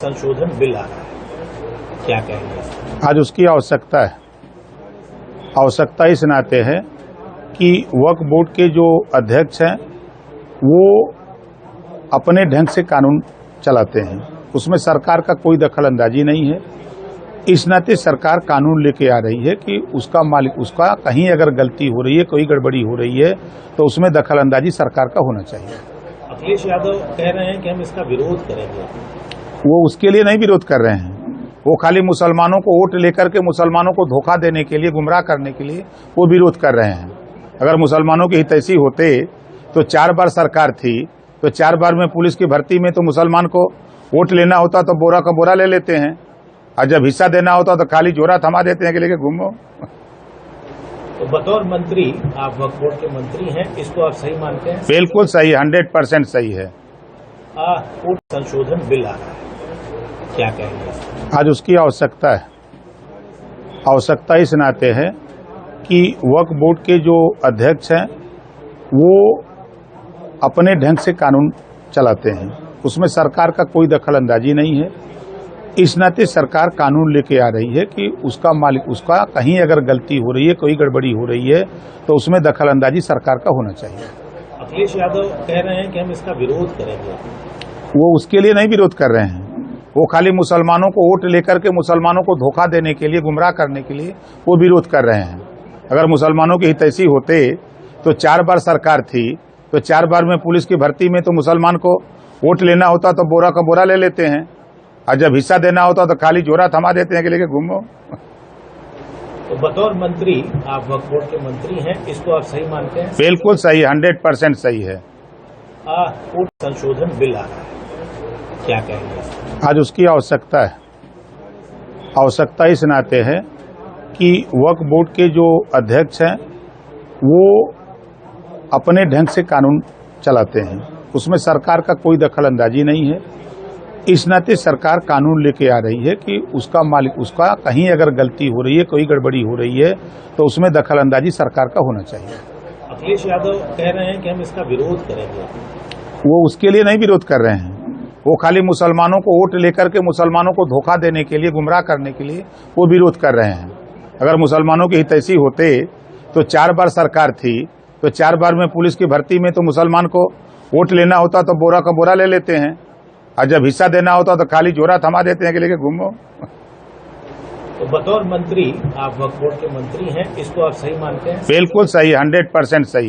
संशोधन बिल आ रहा है, क्या कहेंगे? आज उसकी आवश्यकता है। आवश्यकता इस नाते है कि वक्फ बोर्ड के जो अध्यक्ष हैं वो अपने ढंग से कानून चलाते हैं, उसमें सरकार का कोई दखल अंदाजी नहीं है। इस नाते सरकार कानून लेके आ रही है कि उसका मालिक, उसका कहीं अगर गलती हो रही है, कोई गड़बड़ी हो रही है तो उसमें दखल अंदाजी सरकार का होना चाहिए। अखिलेश यादव कह रहे हैं कि हम इसका विरोध करेंगे। वो उसके लिए नहीं विरोध कर रहे हैं, वो खाली मुसलमानों को वोट लेकर के मुसलमानों को धोखा देने के लिए, गुमराह करने के लिए वो विरोध कर रहे हैं। अगर मुसलमानों के हितैषी होते तो 4 बार सरकार थी, तो 4 बार में पुलिस की भर्ती में तो मुसलमान को वोट लेना होता तो बोरा का बोरा ले लेते हैं, और जब हिस्सा देना होता तो खाली जोरा थमा देते हैं कि लेके घूमो। तो बतौर मंत्री, आप वक्फ बोर्ड के मंत्री हैं, इसको आप सही मानते हैं? बिल्कुल सही, 100% सही है। संशोधन बिल आ रहा है, क्या कहेंगे? आज उसकी आवश्यकता है। आवश्यकता इस नाते है कि वक्फ बोर्ड के जो अध्यक्ष हैं वो अपने ढंग से कानून चलाते हैं, उसमें सरकार का कोई दखल अंदाजी नहीं है। इस नाते सरकार कानून लेके आ रही है कि उसका मालिक, उसका कहीं अगर गलती हो रही है, कोई गड़बड़ी हो रही है तो उसमें दखल अंदाजी सरकार का होना चाहिए। अखिलेश यादव कह रहे हैं कि हम इसका विरोध करेंगे। वो उसके लिए नहीं विरोध कर रहे हैं, वो खाली मुसलमानों को वोट लेकर के मुसलमानों को धोखा देने के लिए, गुमराह करने के लिए वो विरोध कर रहे हैं। अगर मुसलमानों के हितैषी होते तो 4 बार सरकार थी, तो 4 बार में पुलिस की भर्ती में तो मुसलमान को वोट लेना होता तो बोरा का बोरा ले लेते हैं, और जब हिस्सा देना होता तो खाली जोरा थमा देते हैं कि लेके घूमो। तो बतौर मंत्री, आप वक्फ बोर्ड के मंत्री हैं, इसको आप सही मानते हैं? बिल्कुल सही, 100% सही है। संशोधन बिल आ रहा है, क्या कहेंगे? आज उसकी आवश्यकता है। आवश्यकता इस नाते है कि वक्फ बोर्ड के जो अध्यक्ष हैं वो अपने ढंग से कानून चलाते हैं, उसमें सरकार का कोई दखल अंदाजी नहीं है। इस नाते सरकार कानून लेके आ रही है कि उसका मालिक, उसका कहीं अगर गलती हो रही है, कोई गड़बड़ी हो रही है तो उसमें दखल अंदाजी सरकार का होना चाहिए। अखिलेश यादव कह रहे हैं कि हम इसका विरोध करेंगे। वो उसके लिए नहीं विरोध कर रहे हैं, वो खाली मुसलमानों को वोट लेकर के मुसलमानों को धोखा देने के लिए, गुमराह करने के लिए वो विरोध कर रहे हैं। अगर मुसलमानों के हितैषी होते तो 4 बार सरकार थी, तो 4 बार में पुलिस की भर्ती में तो मुसलमान को वोट लेना होता तो बोरा का बोरा ले लेते हैं, और जब हिस्सा देना होता तो खाली जोरा थमा देते हैं कि लेके घूमो। तो बतौर मंत्री, आप वक्फ बोर्ड के मंत्री हैं, इसको आप सही मानते हैं? बिल्कुल सही, 100% सही है।